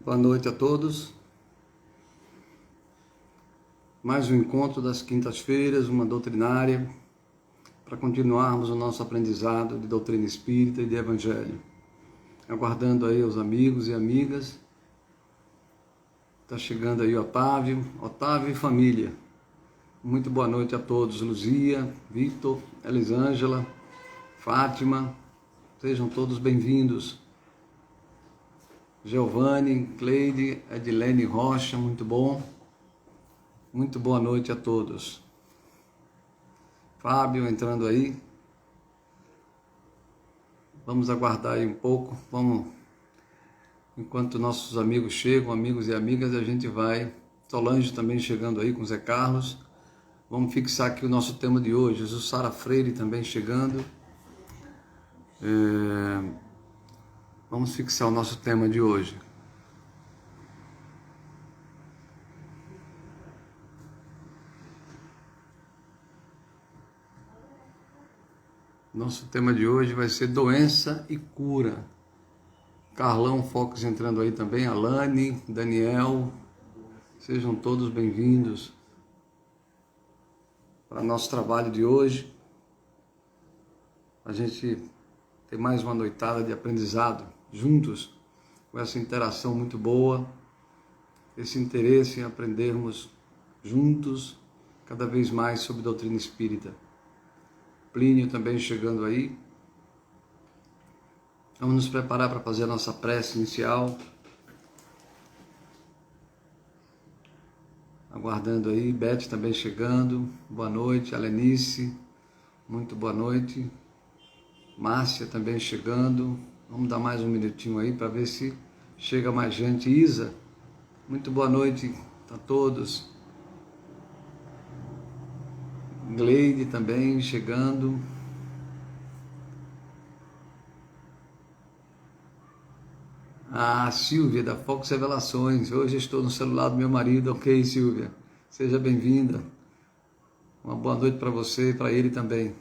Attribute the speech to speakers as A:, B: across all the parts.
A: Boa noite a todos. Mais um encontro das quintas-feiras, uma doutrinária, para continuarmos o nosso aprendizado de doutrina espírita e de evangelho. Aguardando aí os amigos e amigas. Está chegando aí Otávio e família. Muito boa noite a todos. Luzia, Victor, Elisângela, Fátima, sejam todos bem-vindos. Giovanni, Cleide, Edilene Rocha, muito bom. Muito boa noite a todos. Fábio entrando aí. Vamos aguardar aí um pouco. Enquanto nossos amigos chegam, amigos e amigas, a gente vai. Solange também chegando aí com Zé Carlos. Vamos fixar aqui o nosso tema de hoje. Jussara Freire também chegando. Vamos fixar o nosso tema de hoje. Nosso tema de hoje vai ser doença e cura. Carlão Fox entrando aí também, Alane, Daniel, sejam todos bem-vindos para o nosso trabalho de hoje. A gente tem mais uma noitada de aprendizado juntos, com essa interação muito boa, esse interesse em aprendermos juntos cada vez mais sobre doutrina espírita. Plínio também chegando aí. Vamos nos preparar para fazer a nossa prece inicial. Aguardando aí, Beth também chegando. Boa noite, Alenice, muito boa noite. Márcia também chegando. Vamos dar mais um minutinho aí para ver se chega mais gente. Isa, muito boa noite a todos. Gleide também chegando. A Silvia da Fox Revelações. Hoje estou no celular do meu marido. Ok, Silvia. Seja bem-vinda. Uma boa noite para você e para ele também.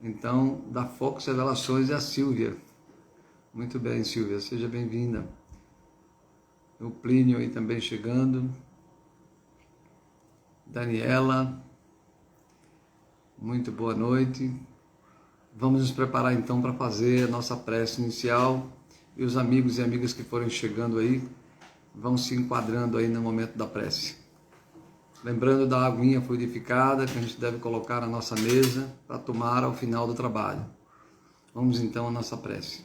A: Então, da Fox Revelações é a Silvia. Muito bem, Silvia. Seja bem-vinda. O Plínio aí também chegando. Daniela, muito boa noite. Vamos nos preparar então para fazer a nossa prece inicial e os amigos e amigas que forem chegando aí vão se enquadrando aí no momento da prece. Lembrando da aguinha fluidificada que a gente deve colocar na nossa mesa para tomar ao final do trabalho. Vamos então à nossa prece.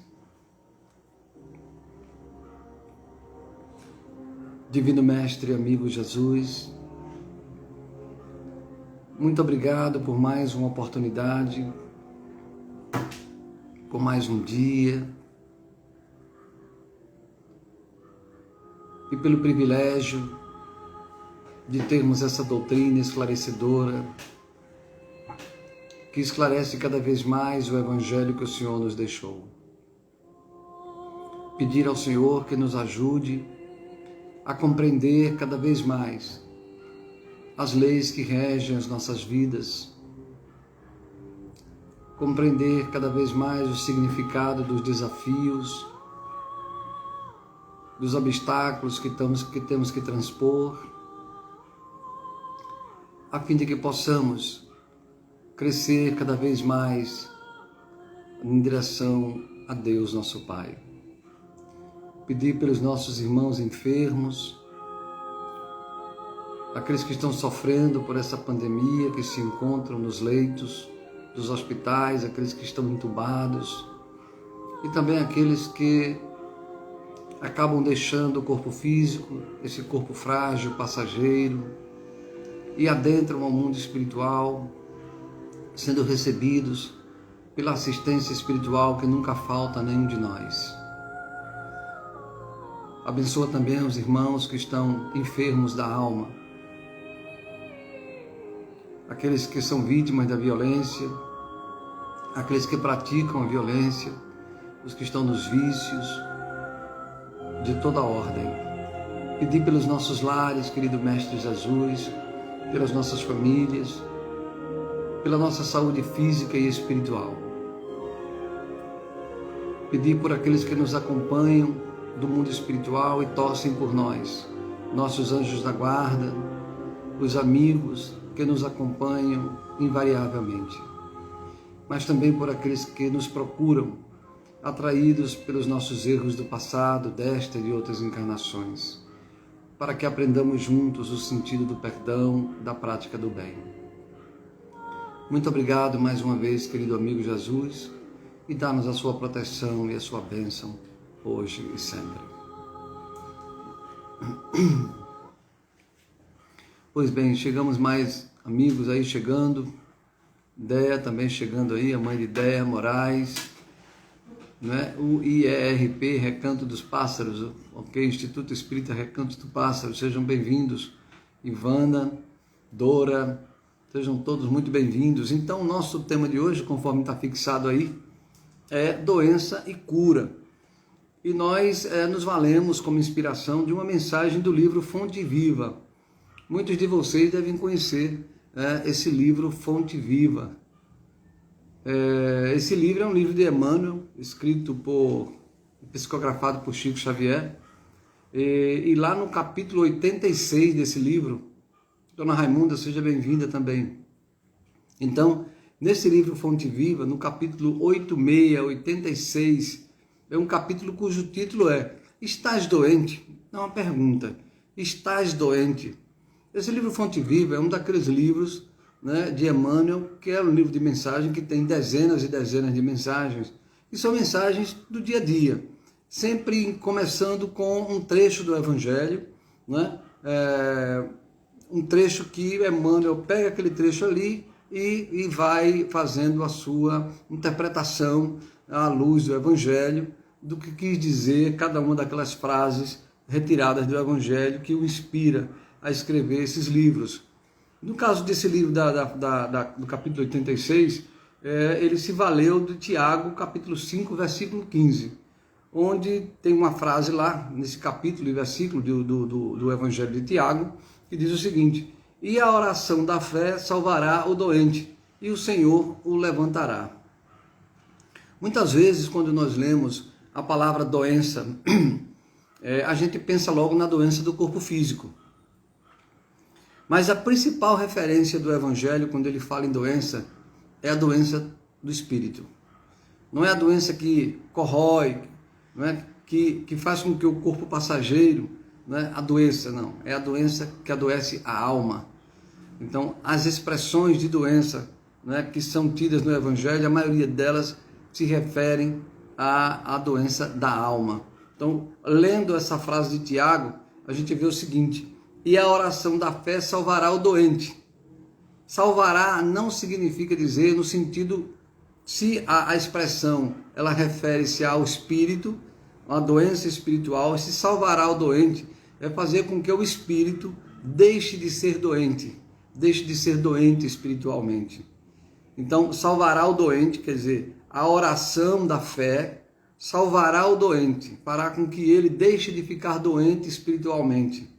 A: Divino Mestre, amigo Jesus, muito obrigado por mais uma oportunidade, por mais um dia e pelo privilégio de termos essa doutrina esclarecedora que esclarece cada vez mais o Evangelho que o Senhor nos deixou. Pedir ao Senhor que nos ajude a compreender cada vez mais as leis que regem as nossas vidas, compreender cada vez mais o significado dos desafios, dos obstáculos que temos que transpor, a fim de que possamos crescer cada vez mais em direção a Deus, nosso Pai. Pedir pelos nossos irmãos enfermos, aqueles que estão sofrendo por essa pandemia, que se encontram nos leitos dos hospitais, aqueles que estão entubados, e também aqueles que acabam deixando o corpo físico, esse corpo frágil, passageiro, e adentram ao mundo espiritual, sendo recebidos pela assistência espiritual que nunca falta a nenhum de nós. Abençoa também os irmãos que estão enfermos da alma, aqueles que são vítimas da violência, aqueles que praticam a violência, os que estão nos vícios, de toda ordem. Pedir pelos nossos lares, querido Mestre Jesus, pelas nossas famílias, pela nossa saúde física e espiritual. Pedir por aqueles que nos acompanham do mundo espiritual e torcem por nós, nossos anjos da guarda, os amigos que nos acompanham invariavelmente, mas também por aqueles que nos procuram, atraídos pelos nossos erros do passado, desta e de outras encarnações, para que aprendamos juntos o sentido do perdão, da prática do bem. Muito obrigado mais uma vez, querido amigo Jesus, e dá-nos a sua proteção e a sua bênção, hoje e sempre. Pois bem, chegamos mais amigos aí chegando, Déia também chegando aí, a mãe de Déia Moraes, né? O IERP, Recanto dos Pássaros, ok? Instituto Espírita Recanto dos Pássaros, sejam bem-vindos. Ivana, Dora, sejam todos muito bem-vindos. Então, o nosso tema de hoje, conforme está fixado aí, é doença e cura. E nós nos valemos como inspiração de uma mensagem do livro Fonte Viva. Muitos de vocês devem conhecer esse livro Fonte Viva. Esse livro é um livro de Emmanuel, escrito psicografado por Chico Xavier, e lá no capítulo 86 desse livro, Dona Raimunda, seja bem-vinda também. Então, nesse livro Fonte Viva, no capítulo 86, é um capítulo cujo título é Estás doente? É uma pergunta. Estás doente? Esse livro Fonte Viva é um daqueles livros, né, de Emmanuel, que é um livro de mensagem que tem dezenas e dezenas de mensagens, e são mensagens do dia a dia, sempre começando com um trecho do Evangelho, né, um trecho que Emmanuel pega aquele trecho ali e vai fazendo a sua interpretação à luz do Evangelho, do que quis dizer cada uma daquelas frases retiradas do Evangelho que o inspira a escrever esses livros. No caso desse livro do capítulo 86, ele se valeu de Tiago, capítulo 5, versículo 15, onde tem uma frase lá, nesse capítulo e versículo do Evangelho de Tiago, que diz o seguinte: e a oração da fé salvará o doente, e o Senhor o levantará. Muitas vezes, quando nós lemos a palavra doença, a gente pensa logo na doença do corpo físico. Mas a principal referência do Evangelho, quando ele fala em doença, é a doença do espírito. Não é a doença que corrói, não é? que faz com que o corpo passageiro, né, adoeça, não. É a doença que adoece a alma. Então, as expressões de doença, né, que são tidas no Evangelho, a maioria delas se referem à doença da alma. Então, lendo essa frase de Tiago, a gente vê o seguinte: e a oração da fé salvará o doente. Salvará não significa dizer no sentido, se a expressão ela refere-se ao espírito, a doença espiritual, se salvará o doente, é fazer com que o espírito deixe de ser doente espiritualmente. Então, salvará o doente, quer dizer, a oração da fé salvará o doente, fará com que ele deixe de ficar doente espiritualmente.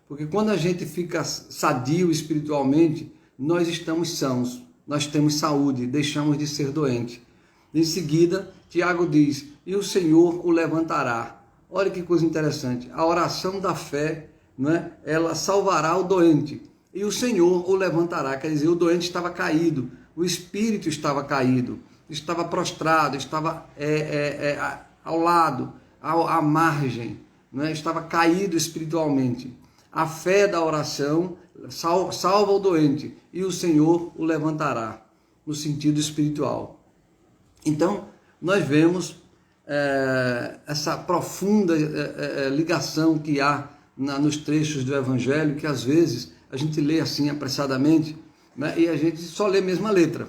A: Porque quando a gente fica sadio espiritualmente, nós estamos sãos, nós temos saúde, deixamos de ser doente. Em seguida, Tiago diz, e o Senhor o levantará. Olha que coisa interessante, a oração da fé, né, ela salvará o doente, e o Senhor o levantará. Quer dizer, o doente estava caído, o espírito estava caído, estava prostrado, estava ao lado, à margem, né, estava caído espiritualmente. A fé da oração salva o doente e o Senhor o levantará, no sentido espiritual. Então, nós vemos essa profunda ligação que há nos trechos do Evangelho, que às vezes a gente lê assim apressadamente, né, e a gente só lê a mesma letra.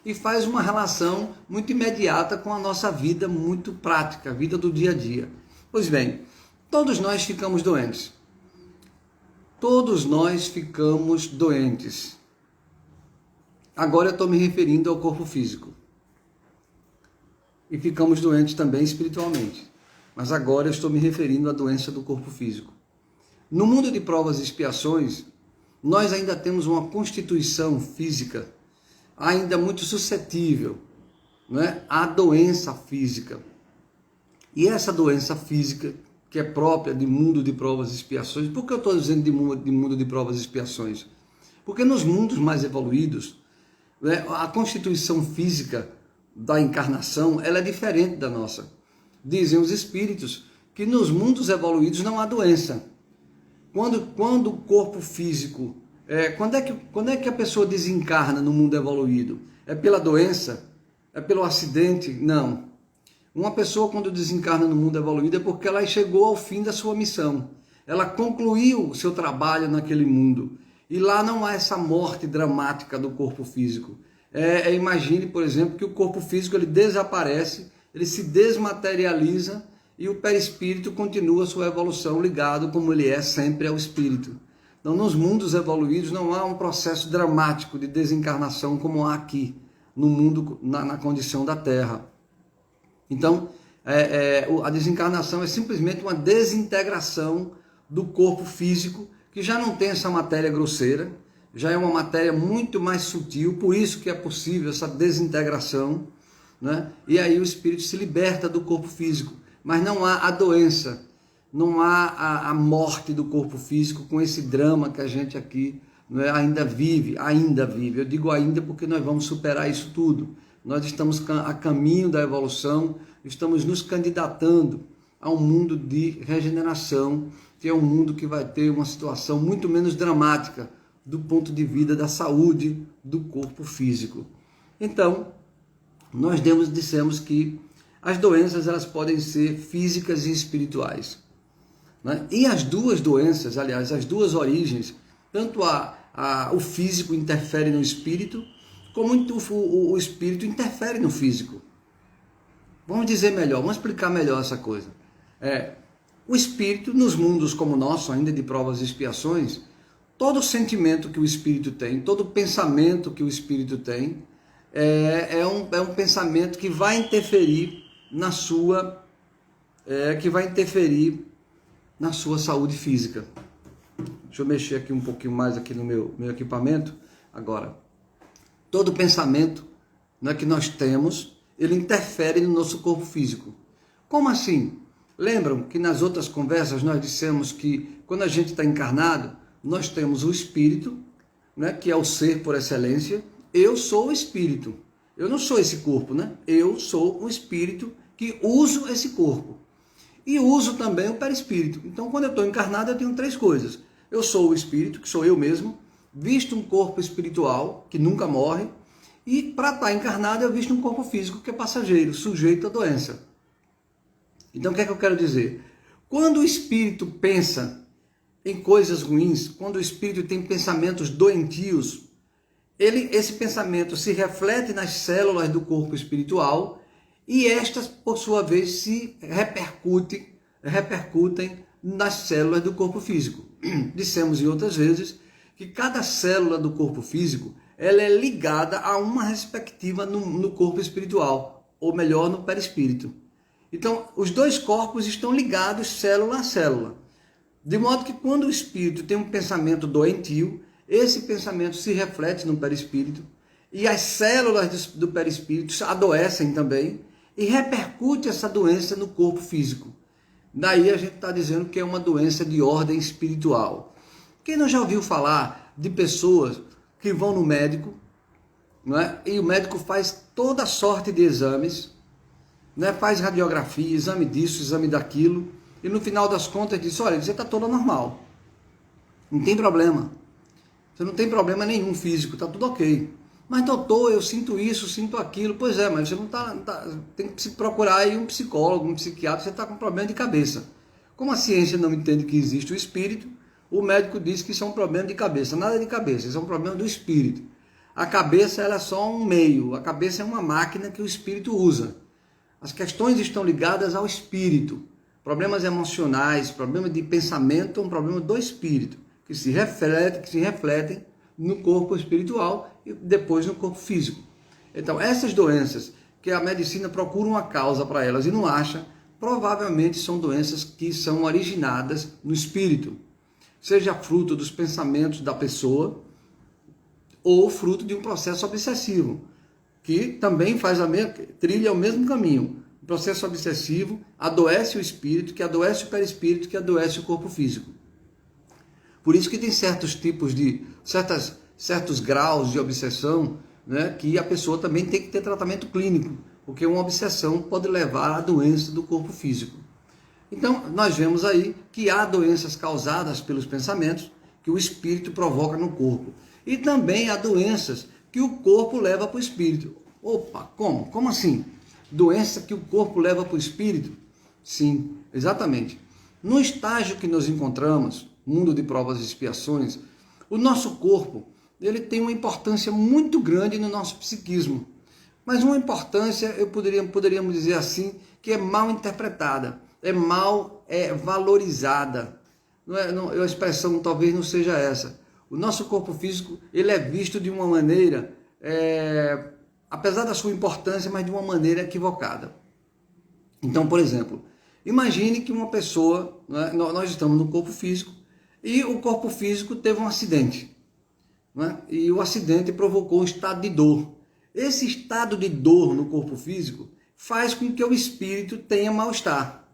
A: E faz uma relação muito imediata com a nossa vida muito prática, a vida do dia a dia. Pois bem, todos nós ficamos doentes. Todos nós ficamos doentes. Agora eu estou me referindo ao corpo físico. E ficamos doentes também espiritualmente. Mas agora eu estou me referindo à doença do corpo físico. No mundo de provas e expiações, nós ainda temos uma constituição física ainda muito suscetível, né, à doença física. E essa doença física, que é própria de mundo de provas e expiações. Por que eu estou dizendo de mundo de provas e expiações? Porque nos mundos mais evoluídos, né, a constituição física da encarnação ela é diferente da nossa. Dizem os espíritos que nos mundos evoluídos não há doença. Quando o corpo físico... quando é que a pessoa desencarna no mundo evoluído? É pela doença? É pelo acidente? Não. Uma pessoa quando desencarna no mundo evoluído é porque ela chegou ao fim da sua missão. Ela concluiu o seu trabalho naquele mundo. E lá não há essa morte dramática do corpo físico. Imagine, por exemplo, que o corpo físico ele desaparece, ele se desmaterializa e o perispírito continua a sua evolução ligado como ele é sempre ao espírito. Então, nos mundos evoluídos não há um processo dramático de desencarnação como há aqui, no mundo, na condição da Terra. Então, a desencarnação é simplesmente uma desintegração do corpo físico, que já não tem essa matéria grosseira, já é uma matéria muito mais sutil, por isso que é possível essa desintegração, né? E aí o espírito se liberta do corpo físico, mas não há a doença, não há a morte do corpo físico com esse drama que a gente aqui, né, ainda vive. Eu digo ainda porque nós vamos superar isso tudo. Nós estamos a caminho da evolução, estamos nos candidatando a um mundo de regeneração, que é um mundo que vai ter uma situação muito menos dramática do ponto de vista da saúde do corpo físico. Então, nós dissemos que as doenças elas podem ser físicas e espirituais, né? E as duas doenças, aliás, as duas origens, tanto o físico interfere no espírito, como o espírito interfere no físico. Vamos dizer melhor, vamos explicar melhor essa coisa. O espírito, nos mundos como o nosso, ainda de provas e expiações, todo sentimento que o espírito tem, todo pensamento que o espírito tem, é um pensamento que vai interferir na sua saúde física. Deixa eu mexer aqui um pouquinho mais aqui no meu equipamento. Agora, todo pensamento, né, que nós temos, ele interfere no nosso corpo físico. Como assim? Lembram que nas outras conversas nós dissemos que quando a gente está encarnado, nós temos o espírito, né, que é o ser por excelência. Eu sou o espírito. Eu não sou esse corpo, né? Eu sou o espírito que uso esse corpo. E uso também o perispírito. Então, quando eu estou encarnado, eu tenho três coisas. Eu sou o espírito, que sou eu mesmo, visto um corpo espiritual, que nunca morre, e para estar encarnado, eu visto um corpo físico, que é passageiro, sujeito à doença. Então, o que é que eu quero dizer? Quando o espírito pensa em coisas ruins, quando o espírito tem pensamentos doentios, esse pensamento se reflete nas células do corpo espiritual e estas, por sua vez, se repercutem nas células do corpo físico. Dissemos em outras vezes que cada célula do corpo físico ela é ligada a uma respectiva no corpo espiritual, ou melhor, no perispírito. Então, os dois corpos estão ligados célula a célula. De modo que quando o espírito tem um pensamento doentio, esse pensamento se reflete no perispírito e as células do perispírito adoecem também e repercute essa doença no corpo físico. Daí a gente está dizendo que é uma doença de ordem espiritual. Quem não já ouviu falar de pessoas que vão no médico, não é? E o médico faz toda sorte de exames, né? Faz radiografia, exame disso, exame daquilo, e no final das contas diz, olha, você está toda normal, não tem problema, você não tem problema nenhum físico, está tudo ok. Mas doutor, eu sinto isso, sinto aquilo. Pois é, mas você não tem que se procurar aí um psicólogo, um psiquiatra, você está com problema de cabeça. Como a ciência não entende que existe o espírito, o médico diz que isso é um problema de cabeça. Nada de cabeça, isso é um problema do espírito. A cabeça ela é só um meio, a cabeça é uma máquina que o espírito usa. As questões estão ligadas ao espírito. Problemas emocionais, problemas de pensamento, é um problema do espírito, que se refletem no corpo espiritual e depois no corpo físico. Então, essas doenças que a medicina procura uma causa para elas e não acha, provavelmente são doenças que são originadas no espírito, seja fruto dos pensamentos da pessoa ou fruto de um processo obsessivo, que também trilha o mesmo caminho, o processo obsessivo adoece o espírito, que adoece o perispírito, que adoece o corpo físico. Por isso que tem certos tipos de, certos graus de obsessão, né, que a pessoa também tem que ter tratamento clínico, porque uma obsessão pode levar à doença do corpo físico. Então, nós vemos aí que há doenças causadas pelos pensamentos que o espírito provoca no corpo. E também há doenças que o corpo leva para o espírito. Opa, como? Como assim? Doença que o corpo leva para o espírito? Sim, exatamente. No estágio que nos encontramos, mundo de provas e expiações, o nosso corpo, ele tem uma importância muito grande no nosso psiquismo. Mas uma importância, poderíamos dizer assim, que é mal interpretada, é mal valorizada. A expressão talvez não seja essa. O nosso corpo físico, ele é visto de uma maneira, apesar da sua importância, mas de uma maneira equivocada. Então, por exemplo, imagine que uma pessoa, né, nós estamos no corpo físico, e o corpo físico teve um acidente, né, e o acidente provocou um estado de dor. Esse estado de dor no corpo físico faz com que o espírito tenha mal-estar.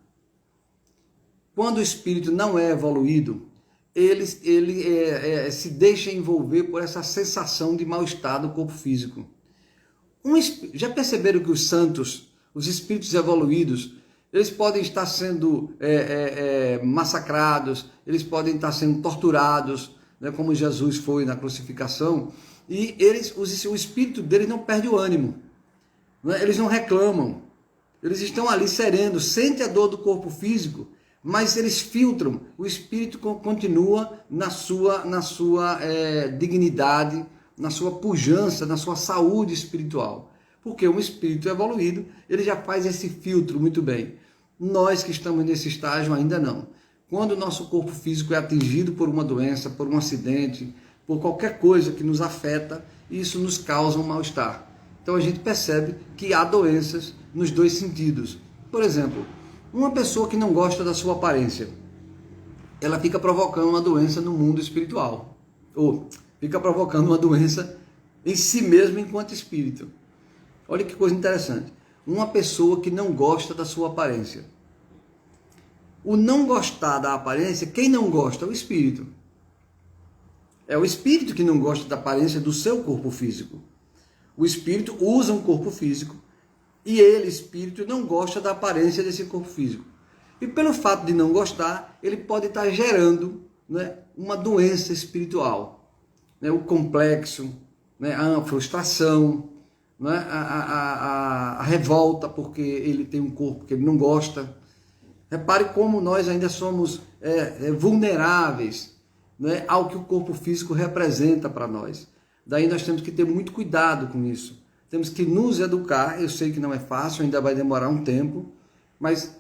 A: Quando o espírito não é evoluído, ele se deixa envolver por essa sensação de mal-estar do corpo físico. Já perceberam que os santos, os espíritos evoluídos, eles podem estar sendo massacrados, eles podem estar sendo torturados, né, como Jesus foi na crucificação, e o espírito deles não perde o ânimo, né, eles não reclamam, eles estão ali serenos, sentem a dor do corpo físico, mas eles filtram, o espírito continua na sua dignidade, na sua pujança, na sua saúde espiritual. Porque um espírito evoluído, ele já faz esse filtro muito bem. Nós que estamos nesse estágio ainda não. Quando o nosso corpo físico é atingido por uma doença, por um acidente, por qualquer coisa que nos afeta, isso nos causa um mal-estar. Então a gente percebe que há doenças nos dois sentidos. Por exemplo, uma pessoa que não gosta da sua aparência, ela fica provocando uma doença no mundo espiritual. Ou fica provocando uma doença em si mesma enquanto espírito. Olha que coisa interessante. Uma pessoa que não gosta da sua aparência. O não gostar da aparência, quem não gosta? É o espírito. É o espírito que não gosta da aparência do seu corpo físico. O espírito usa um corpo físico e ele, espírito, não gosta da aparência desse corpo físico. E pelo fato de não gostar, ele pode estar gerando, né, uma doença espiritual. Né, o complexo, né, a frustração, né, a revolta porque ele tem um corpo que ele não gosta. Repare como nós ainda somos vulneráveis, né, ao que o corpo físico representa para nós. Daí nós temos que ter muito cuidado com isso. Temos que nos educar. Eu sei que não é fácil, ainda vai demorar um tempo, mas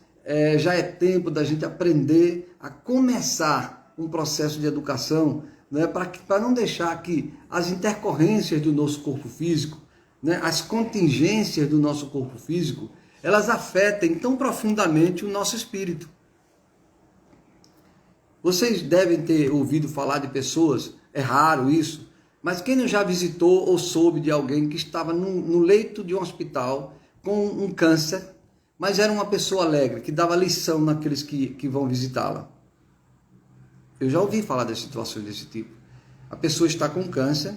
A: já é tempo da gente aprender a começar um processo de educação, né, para não deixar que as intercorrências do nosso corpo físico, né, as contingências do nosso corpo físico, elas afetem tão profundamente o nosso espírito. Vocês devem ter ouvido falar de pessoas, é raro isso, mas quem não já visitou ou soube de alguém que estava no leito de um hospital com um câncer, mas era uma pessoa alegre, que dava lição naqueles que vão visitá-la? Eu já ouvi falar de situações desse tipo. A pessoa está com câncer,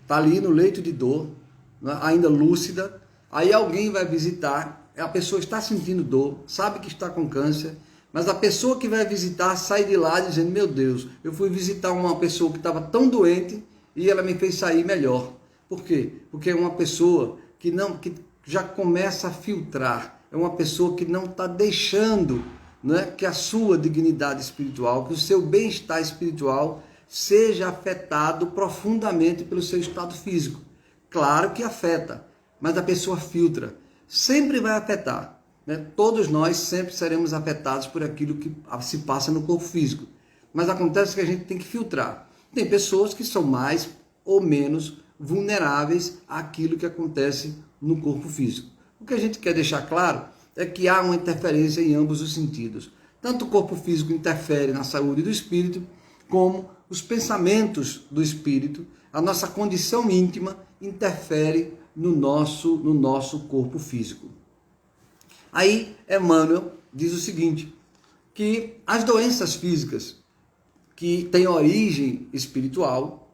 A: está ali no leito de dor, né, ainda lúcida, aí alguém vai visitar, a pessoa está sentindo dor, sabe que está com câncer, mas a pessoa que vai visitar sai de lá dizendo: meu Deus, eu fui visitar uma pessoa que estava tão doente e ela me fez sair melhor. Por quê? Porque é uma pessoa que já começa a filtrar, é uma pessoa que não está deixando, né, que a sua dignidade espiritual, que o seu bem-estar espiritual seja afetado profundamente pelo seu estado físico. Claro que afeta, mas a pessoa filtra. Sempre vai afetar, né? Todos nós sempre seremos afetados por aquilo que se passa no corpo físico. Mas acontece que a gente tem que filtrar. Tem pessoas que são mais ou menos vulneráveis àquilo que acontece no corpo físico. O que a gente quer deixar claro é que há uma interferência em ambos os sentidos. Tanto o corpo físico interfere na saúde do espírito, como os pensamentos do espírito, a nossa condição íntima interfere no nosso corpo físico. Aí Emmanuel diz o seguinte, que as doenças físicas que têm origem espiritual,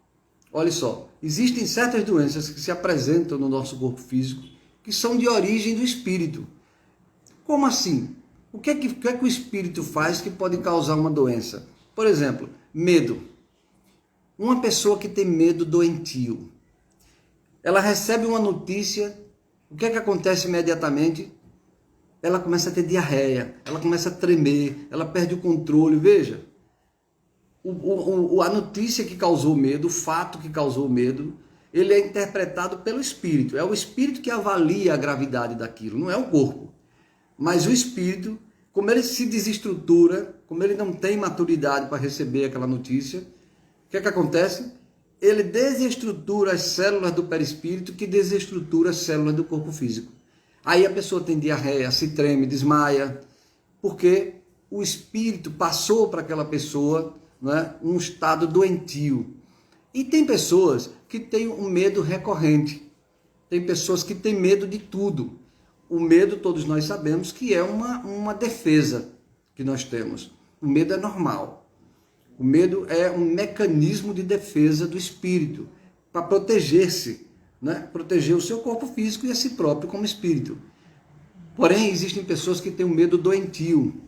A: olha só, existem certas doenças que se apresentam no nosso corpo físico que são de origem do espírito. Como assim? O que é que o espírito faz que pode causar uma doença? Por exemplo, medo. Uma pessoa que tem medo doentio, ela recebe uma notícia, o que é que acontece imediatamente? Ela começa a ter diarreia, ela começa a tremer, ela perde o controle. Veja, a notícia que causou medo, o fato que causou medo, ele é interpretado pelo espírito. É o espírito que avalia a gravidade daquilo, não é o corpo. Mas o espírito, como ele se desestrutura, como ele não tem maturidade para receber aquela notícia, o que é que acontece? Ele desestrutura as células do perispírito, que desestrutura as células do corpo físico. Aí a pessoa tem diarreia, se treme, desmaia, porque o espírito passou para aquela pessoa, né, um estado doentio. E tem pessoas que têm um medo recorrente, tem pessoas que têm medo de tudo. O medo, todos nós sabemos que é uma defesa que nós temos. O medo é normal. O medo é um mecanismo de defesa do espírito para proteger-se, né? Proteger o seu corpo físico e a si próprio como espírito. Porém, existem pessoas que têm um medo doentio.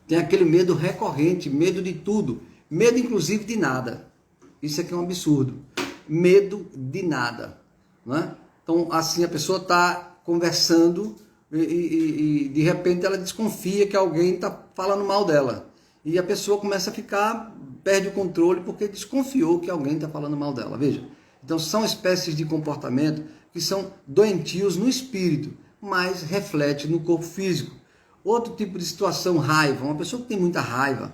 A: Tem aquele medo recorrente, medo de tudo. Medo, inclusive, de nada. Isso aqui é um absurdo. Medo de nada. Né? Então, assim, a pessoa está conversando e de repente ela desconfia que alguém está falando mal dela. E a pessoa começa a ficar, perde o controle porque desconfiou que alguém está falando mal dela. Veja, então são espécies de comportamento que são doentios no espírito, mas reflete no corpo físico. Outro tipo de situação, raiva. Uma pessoa que tem muita raiva,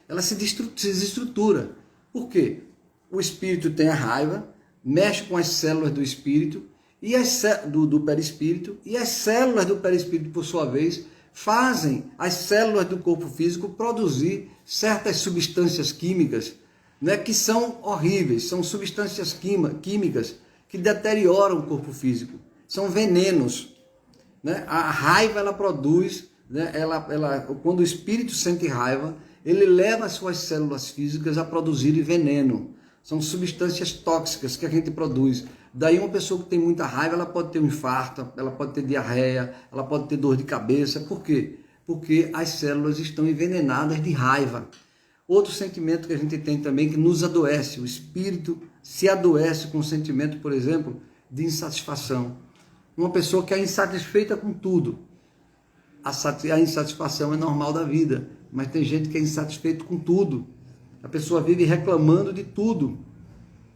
A: ela se desestrutura. Por quê? O espírito tem a raiva, mexe com as células do espírito, e do perispírito, e as células do perispírito, por sua vez, fazem as células do corpo físico produzir certas substâncias químicas, né, que são horríveis, são substâncias químicas que deterioram o corpo físico, são venenos. Né? A raiva ela produz, né, quando o espírito sente raiva, ele leva as suas células físicas a produzirem veneno. São substâncias tóxicas que a gente produz. Daí uma pessoa que tem muita raiva, ela pode ter um infarto, ela pode ter diarreia, ela pode ter dor de cabeça. Por quê? Porque as células estão envenenadas de raiva. Outro sentimento que a gente tem também que nos adoece. O espírito se adoece com o sentimento, por exemplo, de insatisfação. Uma pessoa que é insatisfeita com tudo. A insatisfação é normal da vida, mas tem gente que é insatisfeito com tudo. A pessoa vive reclamando de tudo.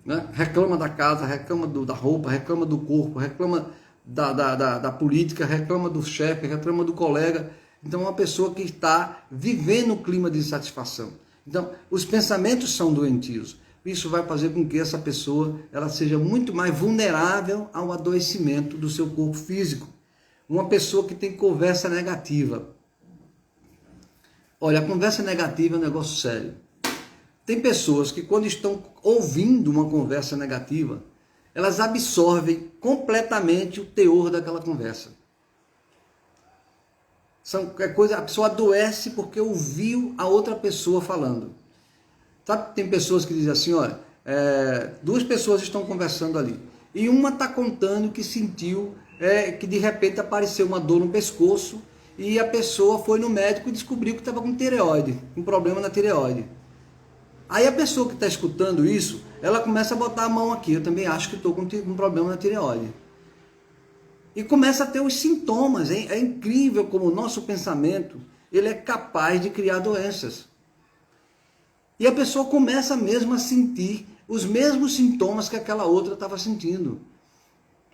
A: Né? Reclama da casa, reclama da roupa, reclama do corpo, reclama da política, reclama do chefe, reclama do colega. Então é uma pessoa que está vivendo um clima de insatisfação. Então os pensamentos são doentios. Isso vai fazer com que essa pessoa ela seja muito mais vulnerável ao adoecimento do seu corpo físico. Uma pessoa que tem conversa negativa. Olha, a conversa negativa é um negócio sério. Tem pessoas que quando estão ouvindo uma conversa negativa, elas absorvem completamente o teor daquela conversa. A pessoa adoece porque ouviu a outra pessoa falando. Sabe, tem pessoas que dizem assim, olha, duas pessoas estão conversando ali, e uma está contando que sentiu que de repente apareceu uma dor no pescoço, e a pessoa foi no médico e descobriu que estava com tireoide, um problema na tireoide. Aí a pessoa que está escutando isso, ela começa a botar a mão aqui, eu também acho que estou com um problema na tireoide. E começa a ter os sintomas. É incrível como o nosso pensamento ele é capaz de criar doenças. E a pessoa começa mesmo a sentir os mesmos sintomas que aquela outra estava sentindo.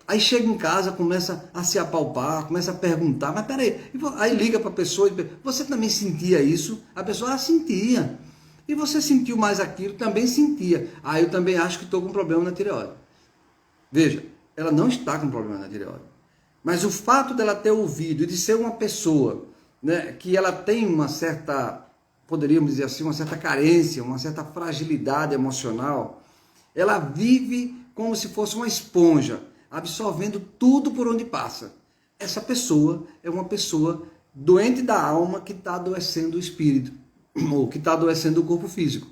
A: Aí chega em casa, começa a se apalpar, começa a perguntar, mas peraí, aí liga para a pessoa e pergunta, você também sentia isso? A pessoa, sentia. E você sentiu mais aquilo? Também sentia. Eu também acho que estou com problema na tireoide. Veja, ela não está com problema na tireoide. Mas o fato dela ter ouvido e de ser uma pessoa, né, que ela tem uma certa, poderíamos dizer assim, uma certa carência, uma certa fragilidade emocional, ela vive como se fosse uma esponja, absorvendo tudo por onde passa. essa pessoa é uma pessoa doente da alma que está adoecendo o espírito, ou que está adoecendo o corpo físico.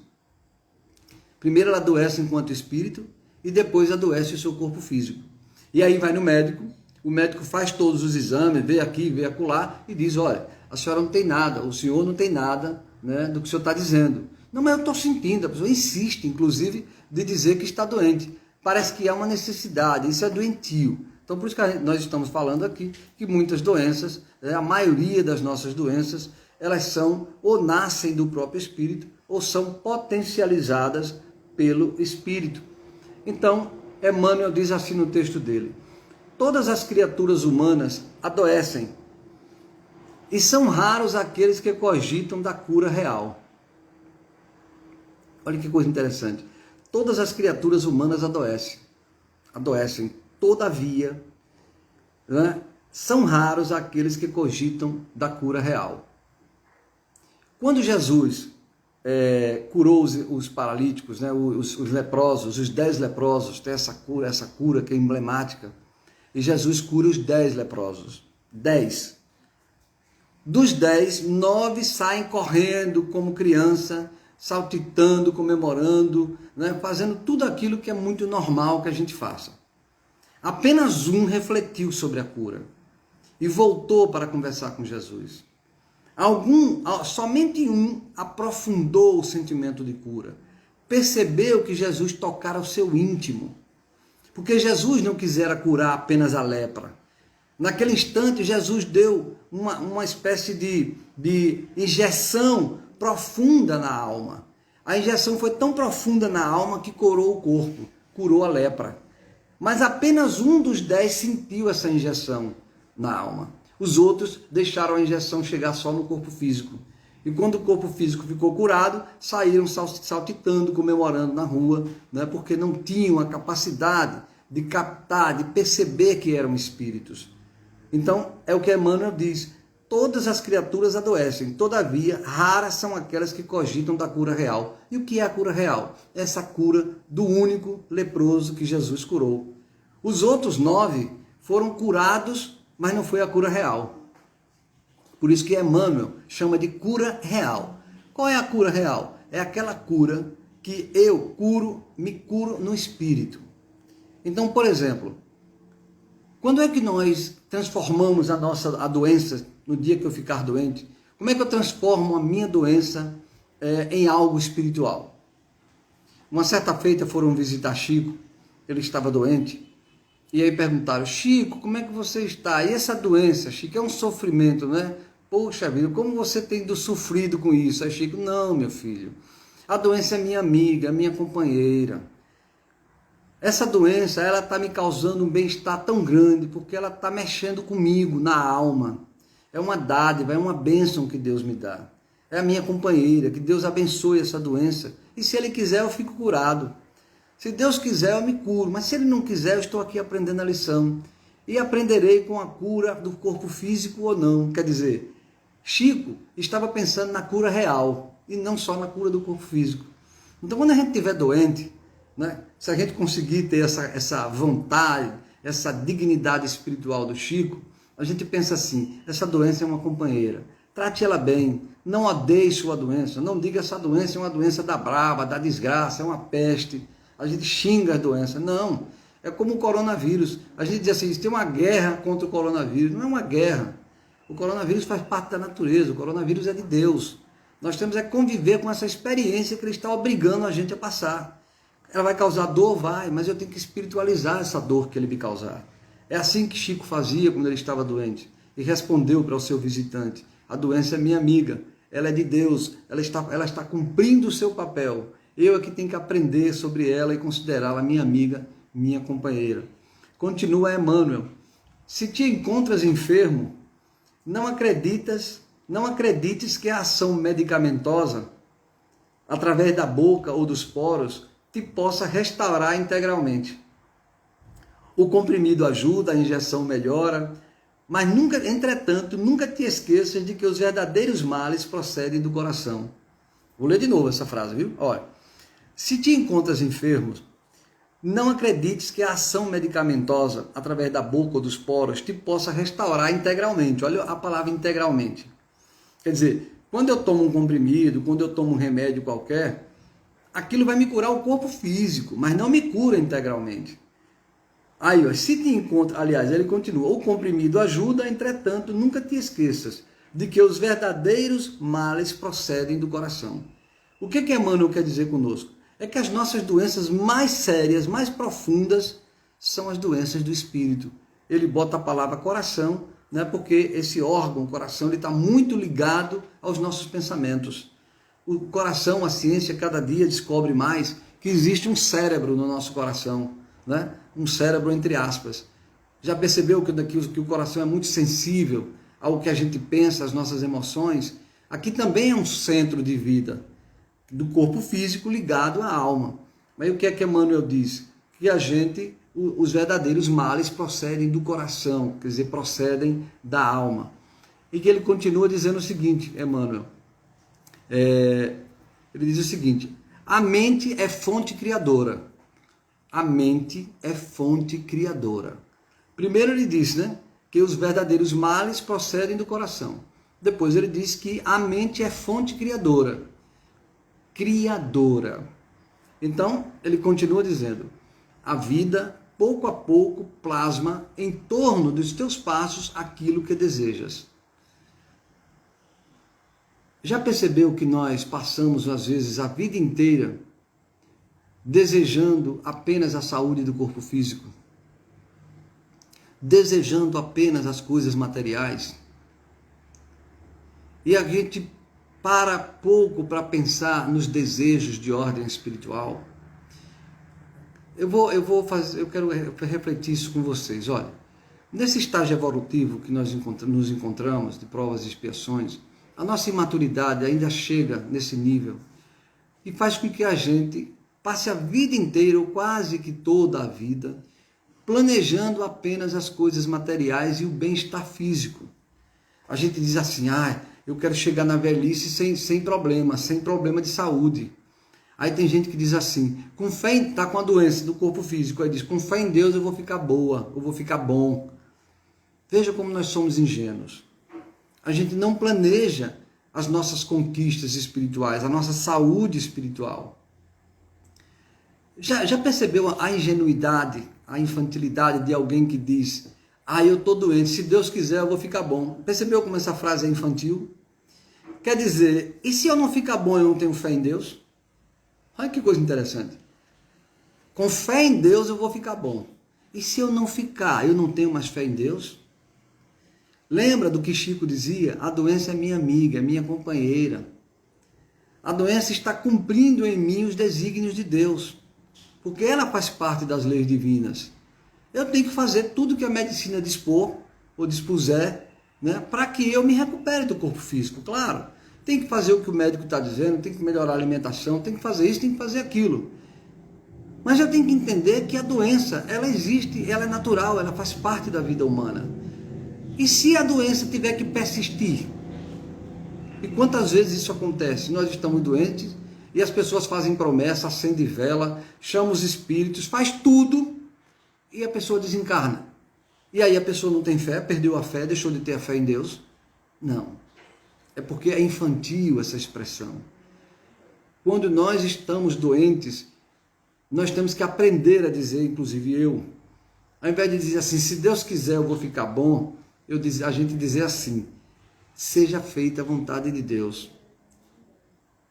A: Primeiro ela adoece enquanto espírito e depois adoece o seu corpo físico. E aí vai no médico, o médico faz todos os exames, vê aqui, vê acolá e diz, olha, a senhora não tem nada, o senhor não tem nada, né, do que o senhor está dizendo. Não, mas eu estou sentindo, a pessoa insiste, inclusive, de dizer que está doente. Parece que há uma necessidade, isso é doentio. Então, por isso que nós estamos falando aqui que muitas doenças, a maioria das nossas doenças, elas são ou nascem do próprio espírito ou são potencializadas pelo espírito. Então, Emmanuel diz assim no texto dele: todas as criaturas humanas adoecem e são raros aqueles que cogitam da cura real. Olha que coisa interessante. Todas as criaturas humanas adoecem. Todavia, né, são raros aqueles que cogitam da cura real. Quando Jesus curou os paralíticos, né, os leprosos, os 10 leprosos, tem essa cura que é emblemática, e Jesus cura os 10 leprosos. 10. Dos 10, 9 saem correndo como criança, saltitando, comemorando, né, fazendo tudo aquilo que é muito normal que a gente faça. Apenas um refletiu sobre a cura e voltou para conversar com Jesus. Somente um aprofundou o sentimento de cura. Percebeu que Jesus tocara o seu íntimo. Porque Jesus não quisera curar apenas a lepra. Naquele instante, Jesus deu uma espécie de injeção profunda na alma. A injeção foi tão profunda na alma que curou o corpo, curou a lepra. Mas apenas um dos 10 sentiu essa injeção na alma. Os outros deixaram a injeção chegar só no corpo físico. E quando o corpo físico ficou curado, saíram saltitando, comemorando na rua, né, porque não tinham a capacidade de captar, de perceber que eram espíritos. Então, é o que Emmanuel diz: todas as criaturas adoecem, todavia, raras são aquelas que cogitam da cura real. E o que é a cura real? Essa cura do único leproso que Jesus curou. Os outros 9 foram curados, mas não foi a cura real. Por isso que Emmanuel chama de cura real. Qual é a cura real? É aquela cura que eu me curo no espírito. Então, por exemplo, quando é que nós transformamos a doença no dia que eu ficar doente? Como é que eu transformo a minha doença em algo espiritual? Uma certa feita foram visitar Chico, ele estava doente, e aí perguntaram: Chico, como é que você está? E essa doença, Chico, é um sofrimento, né? Poxa vida, como você tem sofrido com isso? Aí Chico: não, meu filho, a doença é minha amiga, minha companheira. Essa doença, ela está me causando um bem-estar tão grande, porque ela está mexendo comigo, na alma. É uma dádiva, é uma bênção que Deus me dá. É a minha companheira, que Deus abençoe essa doença. E se Ele quiser, eu fico curado. Se Deus quiser, eu me curo. Mas se Ele não quiser, eu estou aqui aprendendo a lição. E aprenderei com a cura do corpo físico ou não. Quer dizer, Chico estava pensando na cura real e não só na cura do corpo físico. Então, quando a gente estiver doente, né, se a gente conseguir ter essa vontade, essa dignidade espiritual do Chico, a gente pensa assim: essa doença é uma companheira, trate ela bem, não odeie sua doença, não diga essa doença é uma doença da brava, da desgraça, é uma peste, a gente xinga a doença. Não, é como o coronavírus, a gente diz assim: tem uma guerra contra o coronavírus. Não é uma guerra, o coronavírus faz parte da natureza, o coronavírus é de Deus. Nós temos que conviver com essa experiência que Ele está obrigando a gente a passar. Ela vai causar dor? Vai, mas eu tenho que espiritualizar essa dor que Ele me causar. É assim que Chico fazia quando ele estava doente. E respondeu para o seu visitante: a doença é minha amiga, ela é de Deus, ela está cumprindo o seu papel. Eu é que tenho que aprender sobre ela e considerá-la minha amiga, minha companheira. Continua Emmanuel: se te encontras enfermo, não acredites que a ação medicamentosa, através da boca ou dos poros, te possa restaurar integralmente. O comprimido ajuda, a injeção melhora, mas entretanto, nunca te esqueças de que os verdadeiros males procedem do coração. Vou ler de novo essa frase, viu? Olha: se te encontras enfermo, Não acredites que a ação medicamentosa, através da boca ou dos poros, te possa restaurar integralmente. Olha a palavra integralmente. Quer dizer, quando eu tomo um comprimido, quando eu tomo um remédio qualquer, aquilo vai me curar o corpo físico, mas não me cura integralmente. Aí, ó, se te encontra, aliás, ele continua, o comprimido ajuda, entretanto, nunca te esqueças de que os verdadeiros males procedem do coração. O que Emmanuel quer dizer conosco? É que as nossas doenças mais sérias, mais profundas, são as doenças do espírito. Ele bota a palavra coração, né, porque esse órgão, o coração, ele está muito ligado aos nossos pensamentos. O coração, a ciência, cada dia descobre mais que existe um cérebro no nosso coração, né? Um cérebro entre aspas. Já percebeu que o coração é muito sensível ao que a gente pensa, às nossas emoções? Aqui também é um centro de vida do corpo físico ligado à alma. Mas o que Emmanuel diz? Que os verdadeiros males procedem do coração, quer dizer, procedem da alma. E que ele continua dizendo o seguinte, Emmanuel, ele diz o seguinte, a mente é fonte criadora. A mente é fonte criadora. Primeiro ele diz, né, que os verdadeiros males procedem do coração. Depois ele diz que a mente é fonte criadora. Criadora. Então, ele continua dizendo, a vida, pouco a pouco, plasma em torno dos teus passos aquilo que desejas. Já percebeu que nós passamos, às vezes, a vida inteira desejando apenas a saúde do corpo físico? Desejando apenas as coisas materiais? E a gente para pouco para pensar nos desejos de ordem espiritual? Eu quero refletir isso com vocês. Olha, nesse estágio evolutivo que nós nos encontramos, de provas e expiações, a nossa imaturidade ainda chega nesse nível e faz com que a gente passe a vida inteira, ou quase que toda a vida, planejando apenas as coisas materiais e o bem-estar físico. A gente diz assim, eu quero chegar na velhice sem problema de saúde. Aí tem gente que diz assim, com fé está com a doença do corpo físico, aí diz, com fé em Deus eu vou ficar boa, eu vou ficar bom. Veja como nós somos ingênuos. A gente não planeja as nossas conquistas espirituais, a nossa saúde espiritual. Já percebeu a ingenuidade, a infantilidade de alguém que diz, eu estou doente, se Deus quiser eu vou ficar bom. Percebeu como essa frase é infantil? Quer dizer, e se eu não ficar bom, eu não tenho fé em Deus? Olha que coisa interessante. Com fé em Deus eu vou ficar bom. E se eu não ficar, eu não tenho mais fé em Deus? Lembra do que Chico dizia? A doença é minha amiga, é minha companheira. A doença está cumprindo em mim os desígnios de Deus, porque ela faz parte das leis divinas. Eu tenho que fazer tudo que a medicina dispor ou dispuser, né, para que eu me recupere do corpo físico, claro. Tem que fazer o que o médico está dizendo, tem que melhorar a alimentação, tem que fazer isso, tem que fazer aquilo. Mas eu tenho que entender que a doença, ela existe, ela é natural, ela faz parte da vida humana. E se a doença tiver que persistir? E quantas vezes isso acontece? Nós estamos doentes e as pessoas fazem promessa, acendem vela, chamam os espíritos, faz tudo e a pessoa desencarna. E aí a pessoa não tem fé, perdeu a fé, deixou de ter a fé em Deus? Não. É porque é infantil essa expressão. Quando nós estamos doentes, nós temos que aprender a dizer, inclusive eu, ao invés de dizer assim, se Deus quiser eu vou ficar bom, a gente dizer assim, seja feita a vontade de Deus.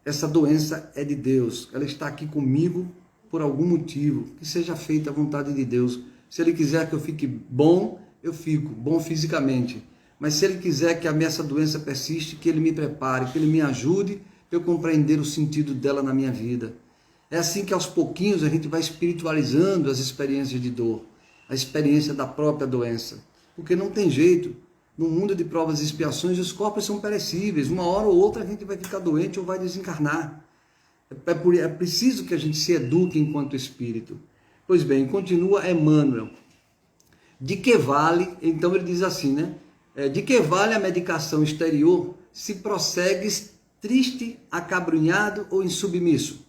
A: Essa doença é de Deus, ela está aqui comigo por algum motivo, que seja feita a vontade de Deus. Se Ele quiser que eu fique bom, eu fico bom fisicamente. Mas se Ele quiser que essa doença persiste, que Ele me prepare, que Ele me ajude para eu compreender o sentido dela na minha vida. É assim que aos pouquinhos a gente vai espiritualizando as experiências de dor, a experiência da própria doença. Porque não tem jeito, no mundo de provas e expiações os corpos são perecíveis, uma hora ou outra a gente vai ficar doente ou vai desencarnar. É preciso que a gente se eduque enquanto espírito. Pois bem, continua Emmanuel. De que vale, então ele diz assim, né? De que vale a medicação exterior se prossegues triste, acabrunhado ou insubmisso?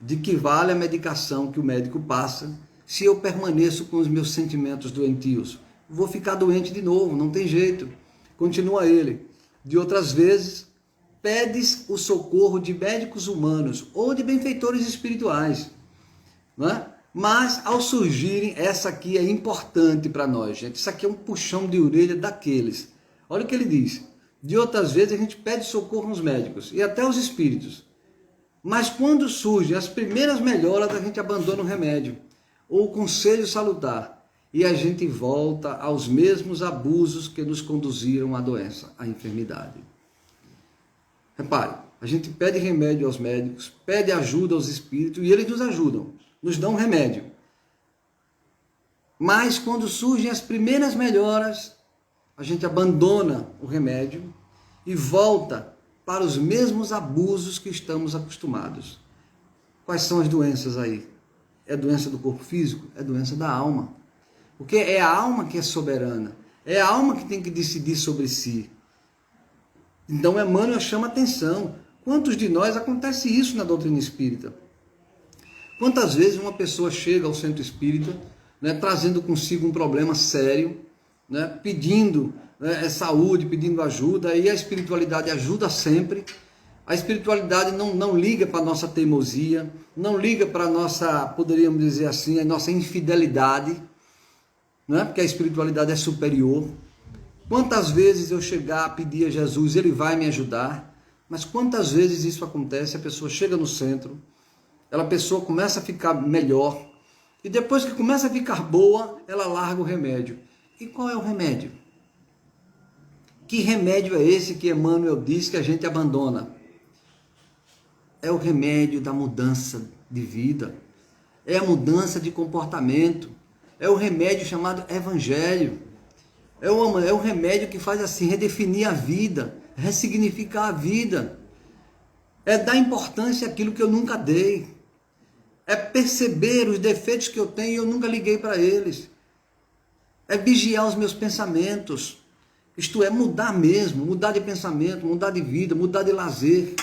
A: De que vale a medicação que o médico passa se eu permaneço com os meus sentimentos doentios? Vou ficar doente de novo, não tem jeito. Continua ele. De outras vezes, pedes o socorro de médicos humanos ou de benfeitores espirituais. Não é? Mas ao surgirem, essa aqui é importante para nós, gente. Isso aqui é um puxão de orelha daqueles. Olha o que ele diz. De outras vezes a gente pede socorro aos médicos e até aos espíritos. Mas quando surgem as primeiras melhoras, a gente abandona o remédio ou o conselho salutar e a gente volta aos mesmos abusos que nos conduziram à doença, à enfermidade. Repare, a gente pede remédio aos médicos, pede ajuda aos espíritos e eles nos ajudam, nos dão remédio. Mas quando surgem as primeiras melhoras, a gente abandona o remédio e volta para os mesmos abusos que estamos acostumados. Quais são as doenças aí? É doença do corpo físico? É doença da alma. Porque é a alma que é soberana. É a alma que tem que decidir sobre si. Então Emmanuel chama atenção. Quantos de nós acontece isso na doutrina espírita? Quantas vezes uma pessoa chega ao centro espírita, né, trazendo consigo um problema sério, né, pedindo saúde, pedindo ajuda, e a espiritualidade ajuda sempre. A espiritualidade não liga para a nossa teimosia, não liga para a nossa, poderíamos dizer assim, a nossa infidelidade, né, porque a espiritualidade é superior. Quantas vezes eu chegar a pedir a Jesus, ele vai me ajudar, mas quantas vezes isso acontece, a pessoa chega no centro, a pessoa começa a ficar melhor, e depois que começa a ficar boa, ela larga o remédio. E qual é o remédio? Que remédio é esse que Emmanuel diz que a gente abandona? É o remédio da mudança de vida, é a mudança de comportamento, é o remédio chamado Evangelho, é o remédio que faz assim, redefinir a vida, ressignificar a vida, é dar importância àquilo que eu nunca dei, é perceber os defeitos que eu tenho e eu nunca liguei para eles, é vigiar os meus pensamentos, isto é, mudar mesmo, mudar de pensamento, mudar de vida, mudar de lazer,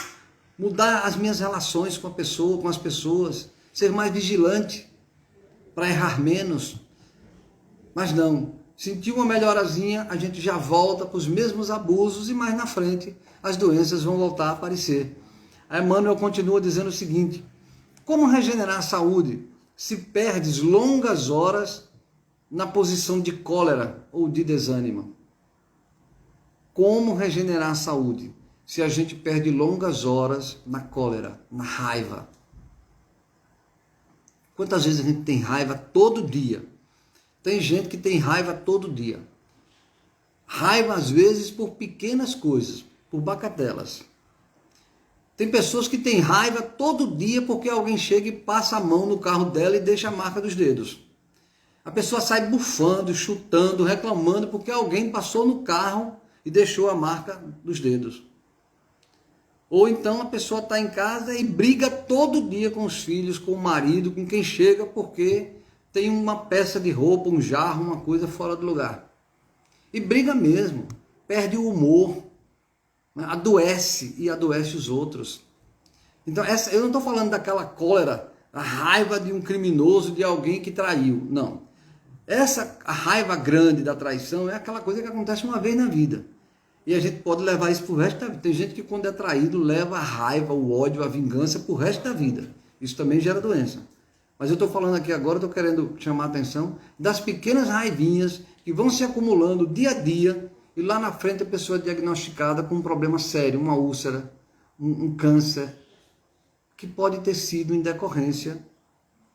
A: mudar as minhas relações com a pessoa, com as pessoas, ser mais vigilante para errar menos. Mas não, sentir uma melhorazinha, a gente já volta para os mesmos abusos e mais na frente as doenças vão voltar a aparecer. A Emmanuel continua dizendo o seguinte: como regenerar a saúde se perdes longas horas na posição de cólera ou de desânimo? Como regenerar a saúde se a gente perde longas horas na cólera, na raiva? Quantas vezes a gente tem raiva todo dia? Tem gente que tem raiva todo dia. Raiva às vezes por pequenas coisas, por bagatelas. Tem pessoas que têm raiva todo dia porque alguém chega e passa a mão no carro dela e deixa a marca dos dedos. A pessoa sai bufando, chutando, reclamando porque alguém passou no carro e deixou a marca dos dedos. Ou então a pessoa está em casa e briga todo dia com os filhos, com o marido, com quem chega, porque tem uma peça de roupa, um jarro, uma coisa fora do lugar. E briga mesmo, perde o humor, adoece e adoece os outros. Então eu não estou falando daquela cólera, a raiva de um criminoso, de alguém que traiu, não. A raiva grande da traição é aquela coisa que acontece uma vez na vida. E a gente pode levar isso para o resto da vida. Tem gente que quando é traído leva a raiva, o ódio, a vingança para o resto da vida. Isso também gera doença. Mas eu estou falando aqui agora, estou querendo chamar a atenção das pequenas raivinhas que vão se acumulando dia a dia e lá na frente a pessoa é diagnosticada com um problema sério, uma úlcera, um câncer, que pode ter sido em decorrência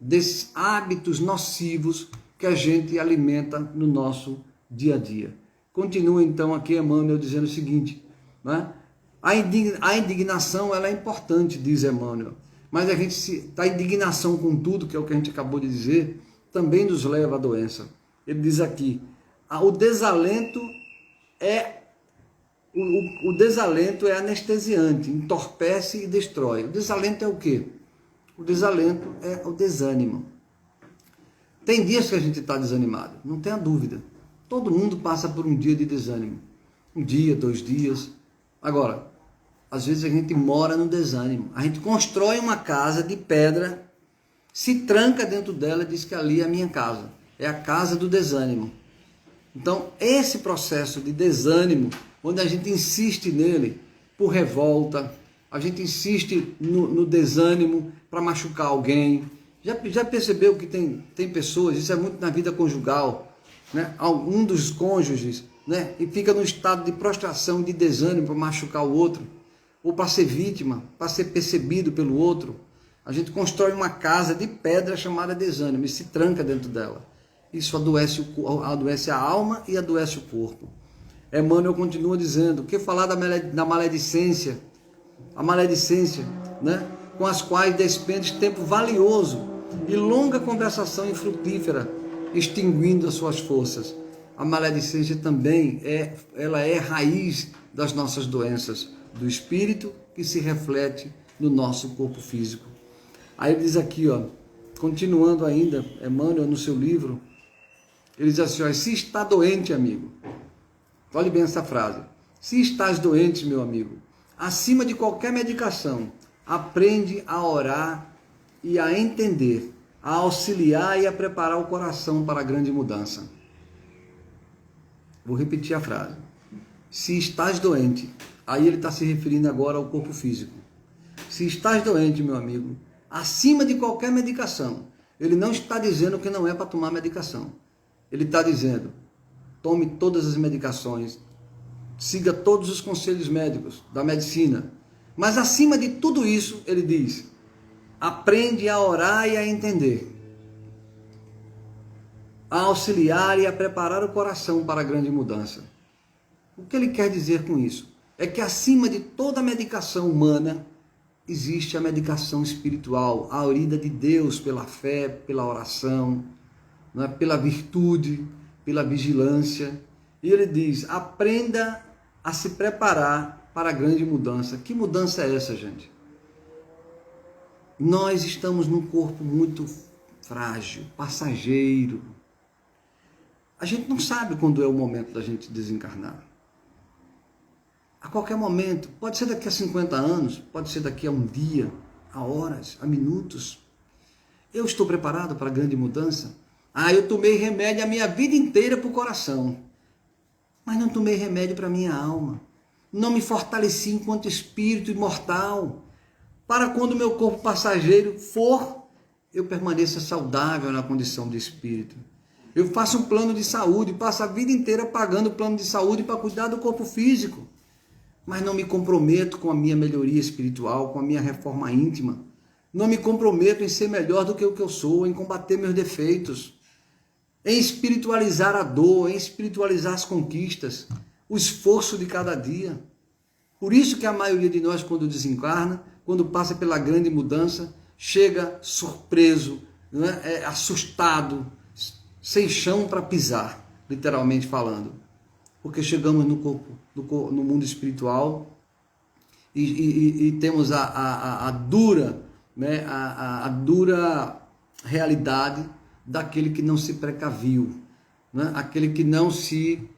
A: desses hábitos nocivos que a gente alimenta no nosso dia a dia. Continua então aqui Emmanuel dizendo o seguinte, né? A indignação ela é importante, diz Emmanuel, mas a indignação com tudo, que é o que a gente acabou de dizer, também nos leva à doença. Ele diz aqui, o desalento é anestesiante, entorpece e destrói. O desalento é o quê? O desalento é o desânimo. Tem dias que a gente está desanimado, não tenha dúvida. Todo mundo passa por um dia de desânimo. Um dia, 2 dias. Agora, às vezes a gente mora no desânimo. A gente constrói uma casa de pedra, se tranca dentro dela e diz que ali é a minha casa. É a casa do desânimo. Então, esse processo de desânimo, onde a gente insiste nele por revolta, a gente insiste no desânimo para machucar alguém. Já percebeu que tem pessoas, isso é muito na vida conjugal, né? Um dos cônjuges, né? E fica no estado de prostração, de desânimo para machucar o outro, ou para ser vítima, para ser percebido pelo outro. A gente constrói uma casa de pedra chamada desânimo e se tranca dentro dela. Isso adoece a alma e adoece o corpo. Emmanuel continua dizendo, que falar da maledicência, a maledicência, né? Com as quais despendes tempo valioso e longa conversação infrutífera, extinguindo as suas forças. A maledicência também ela é raiz das nossas doenças do espírito que se reflete no nosso corpo físico. Aí ele diz aqui, ó, continuando ainda, Emmanuel no seu livro, ele diz assim, ó, se está doente, amigo, olhe bem essa frase, se estás doente, meu amigo, acima de qualquer medicação, aprende a orar e a entender, a auxiliar e a preparar o coração para a grande mudança. Vou repetir a frase. Se estás doente, aí ele está se referindo agora ao corpo físico. Se estás doente, meu amigo, acima de qualquer medicação, ele não está dizendo que não é para tomar medicação. Ele está dizendo, tome todas as medicações, siga todos os conselhos médicos da medicina. Mas acima de tudo isso, ele diz, aprende a orar e a entender, a auxiliar e a preparar o coração para a grande mudança. O que ele quer dizer com isso? É que acima de toda medicação humana, existe a medicação espiritual, a aurida de Deus pela fé, pela oração, né, pela virtude, pela vigilância. E ele diz, aprenda a se preparar para a grande mudança. Que mudança é essa, gente? Nós estamos num corpo muito frágil, passageiro. A gente não sabe quando é o momento da gente desencarnar. A qualquer momento, pode ser daqui a 50 anos, pode ser daqui a um dia, a horas, a minutos. Eu estou preparado para a grande mudança? Eu tomei remédio a minha vida inteira para o coração, mas não tomei remédio para a minha alma. Não me fortaleci enquanto espírito imortal, para quando o meu corpo passageiro for, eu permaneça saudável na condição de espírito. Eu faço um plano de saúde, passo a vida inteira pagando o plano de saúde para cuidar do corpo físico, mas não me comprometo com a minha melhoria espiritual, com a minha reforma íntima. Não me comprometo em ser melhor do que o que eu sou, em combater meus defeitos, em espiritualizar a dor, em espiritualizar as conquistas, o esforço de cada dia. Por isso que a maioria de nós, quando desencarna, quando passa pela grande mudança, chega surpreso, né? Assustado, sem chão para pisar, literalmente falando. Porque chegamos no corpo, no mundo espiritual e temos a dura, né? a dura realidade daquele que não se precaviu, né? Aquele que não se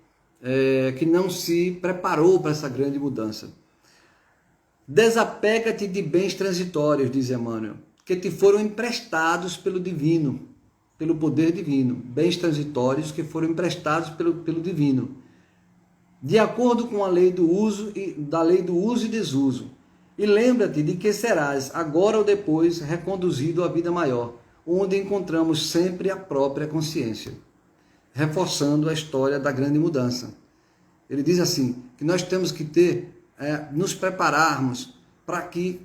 A: preparou para essa grande mudança. Desapega-te de bens transitórios, diz Emmanuel, que te foram emprestados pelo divino, pelo poder divino, bens transitórios que foram emprestados pelo divino, de acordo com a lei do uso e desuso. E lembra-te de que serás, agora ou depois, reconduzido à vida maior, onde encontramos sempre a própria consciência, reforçando a história da grande mudança. Ele diz assim, que nós temos que nos prepararmos para que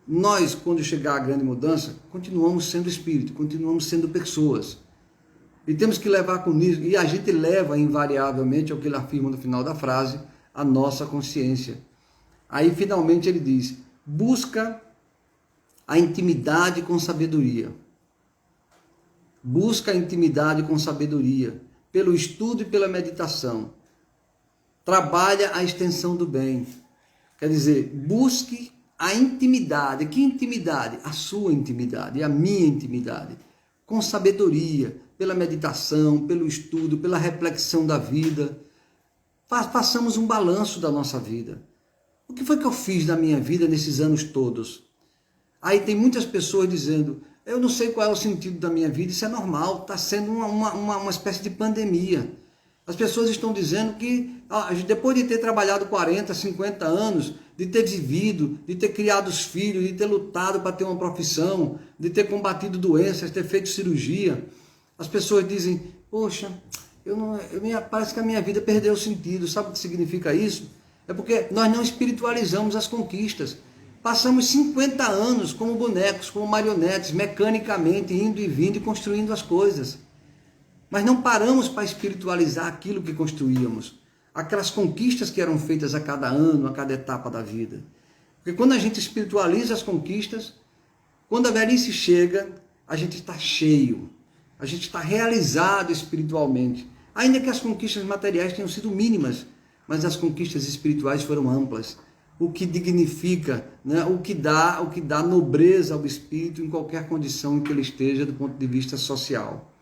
A: nós, quando chegar a grande mudança, continuamos sendo espírito, continuamos sendo pessoas. E temos que levar com isso, e a gente leva invariavelmente, é o que ele afirma no final da frase, a nossa consciência. Aí finalmente ele diz, busca a intimidade com sabedoria. Busca a intimidade com sabedoria, pelo estudo e pela meditação. Trabalha a extensão do bem. Quer dizer, busque a intimidade. Que intimidade? A sua intimidade, a minha intimidade. Com sabedoria, pela meditação, pelo estudo, pela reflexão da vida. Façamos um balanço da nossa vida. O que foi que eu fiz na minha vida nesses anos todos? Aí tem muitas pessoas dizendo, eu não sei qual é o sentido da minha vida, isso é normal, está sendo uma espécie de pandemia. As pessoas estão dizendo que depois de ter trabalhado 40, 50 anos, de ter vivido, de ter criado os filhos, de ter lutado para ter uma profissão, de ter combatido doenças, ter feito cirurgia, as pessoas dizem, poxa, parece que a minha vida perdeu o sentido. Sabe o que significa isso? É porque nós não espiritualizamos as conquistas. Passamos 50 anos como bonecos, como marionetes, mecanicamente, indo e vindo e construindo as coisas. Mas não paramos para espiritualizar aquilo que construíamos, aquelas conquistas que eram feitas a cada ano, a cada etapa da vida. Porque quando a gente espiritualiza as conquistas, quando a velhice chega, a gente está cheio, a gente está realizado espiritualmente. Ainda que as conquistas materiais tenham sido mínimas, mas as conquistas espirituais foram amplas. O que dignifica, né? o que dá nobreza ao espírito em qualquer condição em que ele esteja do ponto de vista social.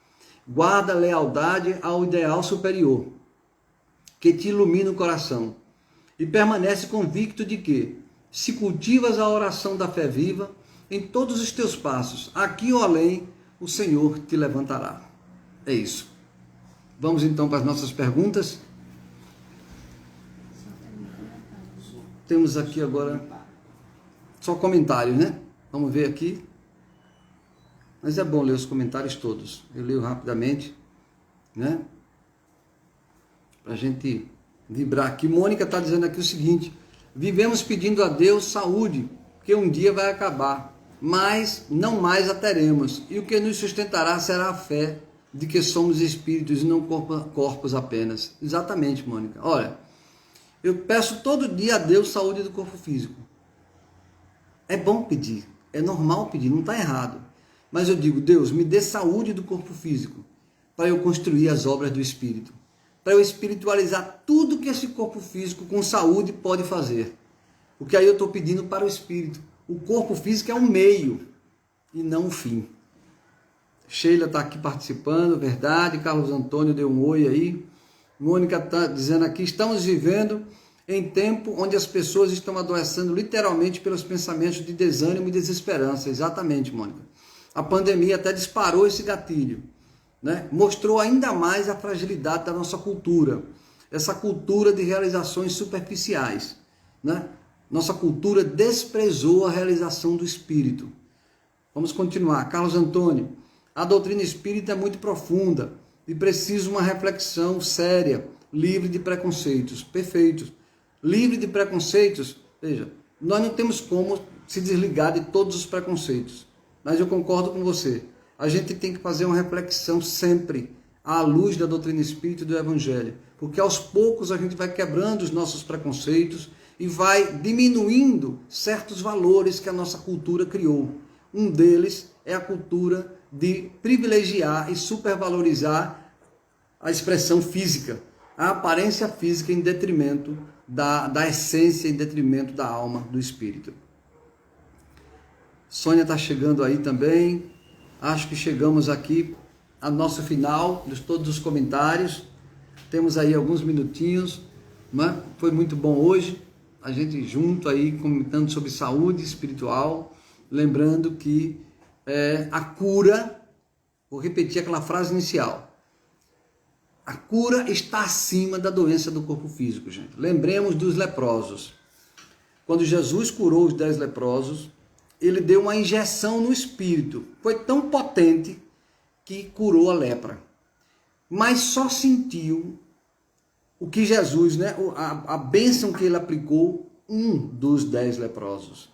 A: Guarda a lealdade ao ideal superior, que te ilumina o coração, e permanece convicto de que, se cultivas a oração da fé viva, em todos os teus passos, aqui ou além, o Senhor te levantará. É isso. Vamos então para as nossas perguntas. Temos aqui agora só comentários, né? Vamos ver aqui. Mas é bom ler os comentários todos. Eu leio rapidamente, né? Para a gente vibrar aqui. Mônica está dizendo aqui o seguinte: vivemos pedindo a Deus saúde, que um dia vai acabar, mas não mais a teremos. E o que nos sustentará será a fé de que somos espíritos e não corpos apenas. Exatamente, Mônica. Olha, eu peço todo dia a Deus saúde do corpo físico. É bom pedir, é normal pedir, não está errado. Mas eu digo, Deus, me dê saúde do corpo físico, para eu construir as obras do Espírito, para eu espiritualizar tudo que esse corpo físico com saúde pode fazer. Porque aí eu estou pedindo para o Espírito. O corpo físico é um meio e não um fim. Sheila está aqui participando, verdade. Carlos Antônio deu um oi aí. Mônica está dizendo aqui, estamos vivendo em tempo onde as pessoas estão adoecendo literalmente pelos pensamentos de desânimo e desesperança. Exatamente, Mônica. A pandemia até disparou esse gatilho, né? Mostrou ainda mais a fragilidade da nossa cultura, essa cultura de realizações superficiais, né? Nossa cultura desprezou a realização do espírito. Vamos continuar. Carlos Antônio, a doutrina espírita é muito profunda e precisa uma reflexão séria, livre de preconceitos. Perfeito. Livre de preconceitos, veja, nós não temos como se desligar de todos os preconceitos. Mas eu concordo com você. A gente tem que fazer uma reflexão sempre à luz da doutrina espírita e do Evangelho. Porque aos poucos a gente vai quebrando os nossos preconceitos e vai diminuindo certos valores que a nossa cultura criou. Um deles é a cultura de privilegiar e supervalorizar a expressão física, a aparência física em detrimento da essência, em detrimento da alma, do espírito. Sônia está chegando aí também. Acho que chegamos aqui ao nosso final de todos os comentários. Temos aí alguns minutinhos, né? Foi muito bom hoje, a gente junto aí comentando sobre saúde espiritual, lembrando que a cura, vou repetir aquela frase inicial, a cura está acima da doença do corpo físico, gente. Lembremos dos leprosos. Quando Jesus curou os 10 leprosos, ele deu uma injeção no espírito. Foi tão potente que curou a lepra. Mas só sentiu o que Jesus, né, a bênção que ele aplicou, um dos 10 leprosos.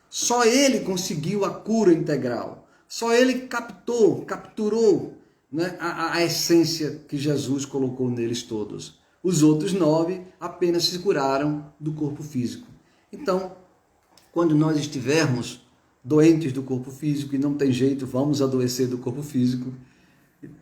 A: Só ele conseguiu a cura integral. Só ele capturou, né, a essência que Jesus colocou neles todos. Os outros 9 apenas se curaram do corpo físico. Então, quando nós estivermos doentes do corpo físico, e não tem jeito, vamos adoecer do corpo físico,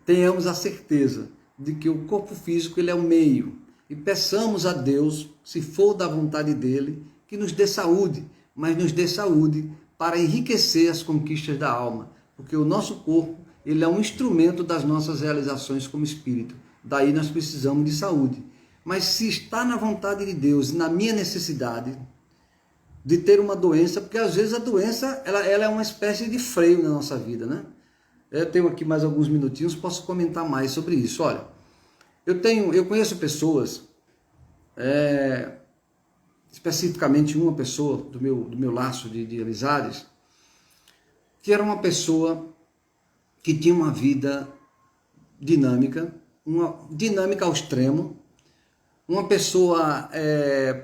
A: tenhamos a certeza de que o corpo físico ele é o meio. E peçamos a Deus, se for da vontade dele, que nos dê saúde, mas nos dê saúde para enriquecer as conquistas da alma. Porque o nosso corpo ele é um instrumento das nossas realizações como espírito. Daí nós precisamos de saúde. Mas se está na vontade de Deus, na minha necessidade de ter uma doença, porque às vezes a doença ela é uma espécie de freio na nossa vida, né? Eu tenho aqui mais alguns minutinhos, posso comentar mais sobre isso. Olha, eu conheço pessoas, especificamente uma pessoa do meu laço de amizades, que era uma pessoa que tinha uma vida dinâmica ao extremo, uma pessoa,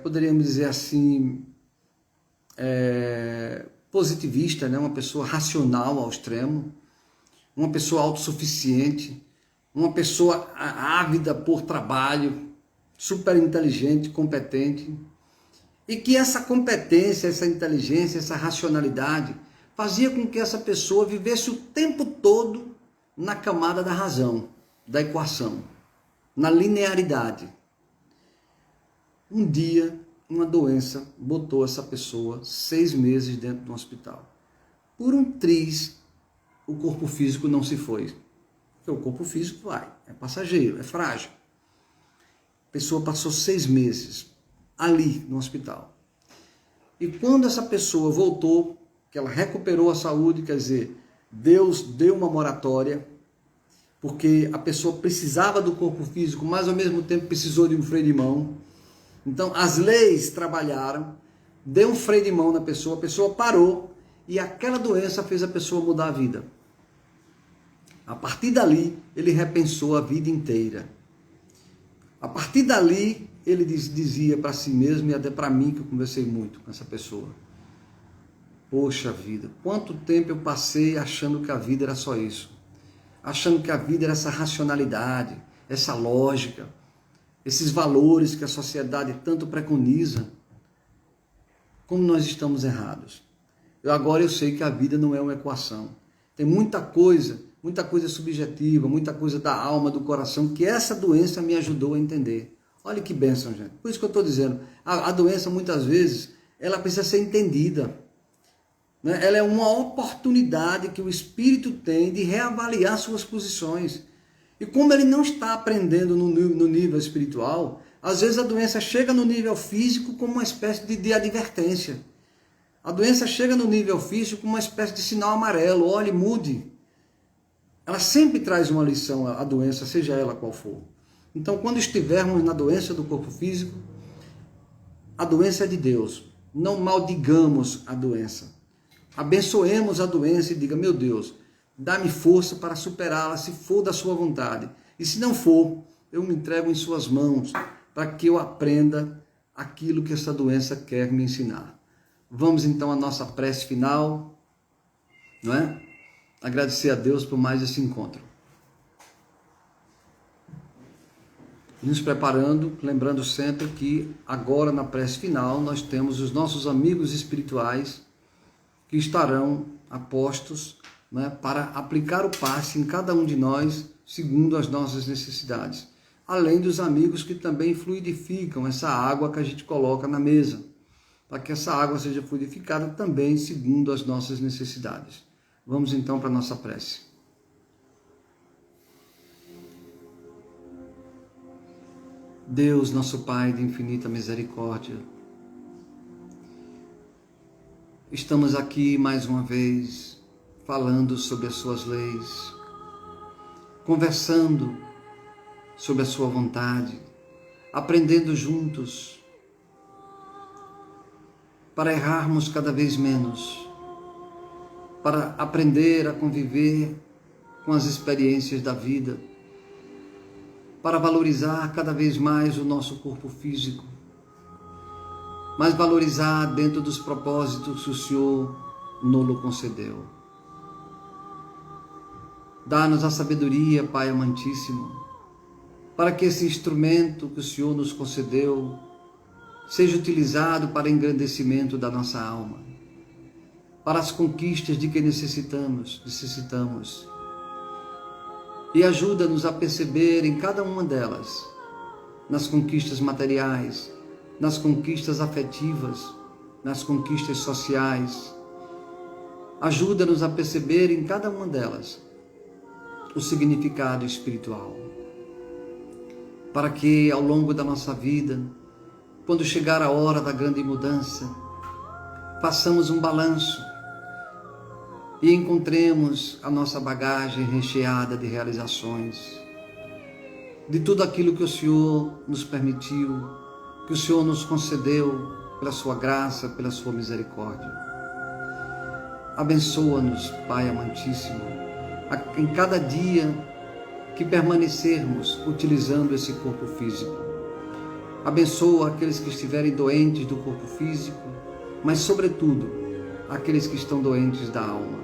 A: poderíamos dizer assim, positivista, né? Uma pessoa racional ao extremo, uma pessoa autossuficiente, uma pessoa ávida por trabalho, super inteligente, competente, e que essa competência, essa inteligência, essa racionalidade fazia com que essa pessoa vivesse o tempo todo na camada da razão, da equação, na linearidade. Um dia, uma doença botou essa pessoa 6 meses dentro do hospital. Por um triz, o corpo físico não se foi. Porque o corpo físico é passageiro, é frágil. A pessoa passou 6 meses ali no hospital. E quando essa pessoa voltou, que ela recuperou a saúde, quer dizer, Deus deu uma moratória, porque a pessoa precisava do corpo físico, mas ao mesmo tempo precisou de um freio de mão. Então as leis trabalharam, deu um freio de mão na pessoa, a pessoa parou e aquela doença fez a pessoa mudar a vida. A partir dali, ele repensou a vida inteira. A partir dali, ele dizia para si mesmo e até para mim, que eu conversei muito com essa pessoa: poxa vida, quanto tempo eu passei achando que a vida era só isso. Achando que a vida era essa racionalidade, essa lógica, esses valores que a sociedade tanto preconiza. Como nós estamos errados. Agora eu sei que a vida não é uma equação. Tem muita coisa subjetiva, muita coisa da alma, do coração, que essa doença me ajudou a entender. Olha que bênção, gente. Por isso que eu estou dizendo, a doença muitas vezes, ela precisa ser entendida. Né? Ela é uma oportunidade que o espírito tem de reavaliar suas posições. E como ele não está aprendendo no nível espiritual, às vezes a doença chega no nível físico como uma espécie de advertência. A doença chega no nível físico como uma espécie de sinal amarelo. Olhe, mude. Ela sempre traz uma lição, a doença, seja ela qual for. Então, quando estivermos na doença do corpo físico, a doença é de Deus. Não maldigamos a doença. Abençoemos a doença e diga: meu Deus, dá-me força para superá-la, se for da sua vontade. E se não for, eu me entrego em suas mãos, para que eu aprenda aquilo que essa doença quer me ensinar. Vamos então à nossa prece final, não é? Agradecer a Deus por mais esse encontro. Nos preparando, lembrando sempre que agora na prece final nós temos os nossos amigos espirituais que estarão apostos, né, para aplicar o passe em cada um de nós segundo as nossas necessidades. Além dos amigos que também fluidificam essa água que a gente coloca na mesa, para que essa água seja fluidificada também segundo as nossas necessidades. Vamos então para a nossa prece. Deus, nosso Pai de infinita misericórdia, estamos aqui mais uma vez falando sobre as suas leis, conversando sobre a sua vontade, aprendendo juntos para errarmos cada vez menos, para aprender a conviver com as experiências da vida, para valorizar cada vez mais o nosso corpo físico, mas valorizar dentro dos propósitos que o Senhor nos concedeu. Dá-nos a sabedoria, Pai amantíssimo, para que esse instrumento que o Senhor nos concedeu seja utilizado para engrandecimento da nossa alma, para as conquistas de que necessitamos. E ajuda-nos a perceber em cada uma delas, nas conquistas materiais, nas conquistas afetivas, nas conquistas sociais. Ajuda-nos a perceber em cada uma delas o significado espiritual. para que ao longo da nossa vida, quando chegar a hora da grande mudança, façamos um balanço e encontremos a nossa bagagem recheada de realizações, de tudo aquilo que o Senhor nos permitiu, que o Senhor nos concedeu pela sua graça, pela sua misericórdia. Abençoa-nos, Pai amantíssimo, em cada dia que permanecermos utilizando esse corpo físico. Abençoa aqueles que estiverem doentes do corpo físico, mas sobretudo aqueles que estão doentes da alma,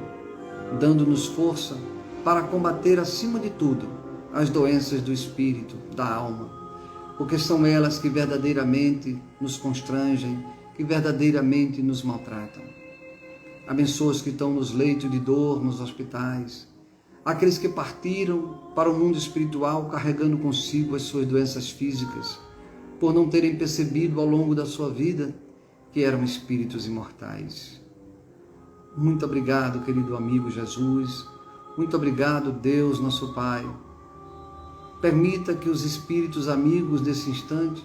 A: dando-nos força para combater acima de tudo as doenças do espírito, da alma, porque são elas que verdadeiramente nos constrangem, que verdadeiramente nos maltratam. Abençoa os que estão nos leitos de dor, nos hospitais, aqueles que partiram para o mundo espiritual carregando consigo as suas doenças físicas, por não terem percebido ao longo da sua vida que eram espíritos imortais. Muito obrigado, querido amigo Jesus. Muito obrigado, Deus, nosso Pai. Permita que os espíritos amigos desse instante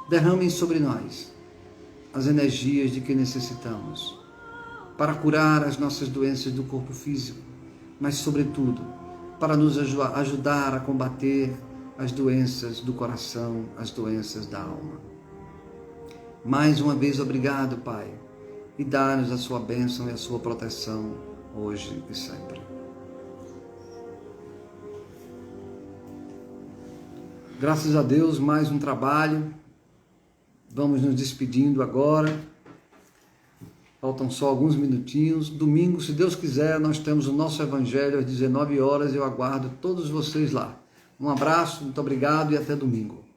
A: derramem sobre nós as energias de que necessitamos para curar as nossas doenças do corpo físico, mas, sobretudo, para nos ajudar a combater as doenças do coração, as doenças da alma. Mais uma vez, obrigado, Pai, e dá-nos a sua bênção e a sua proteção hoje e sempre. Graças a Deus, mais um trabalho. Vamos nos despedindo agora. Faltam só alguns minutinhos. Domingo, se Deus quiser, nós temos o nosso Evangelho às 19 horas. Eu aguardo todos vocês lá. Um abraço, muito obrigado e até domingo.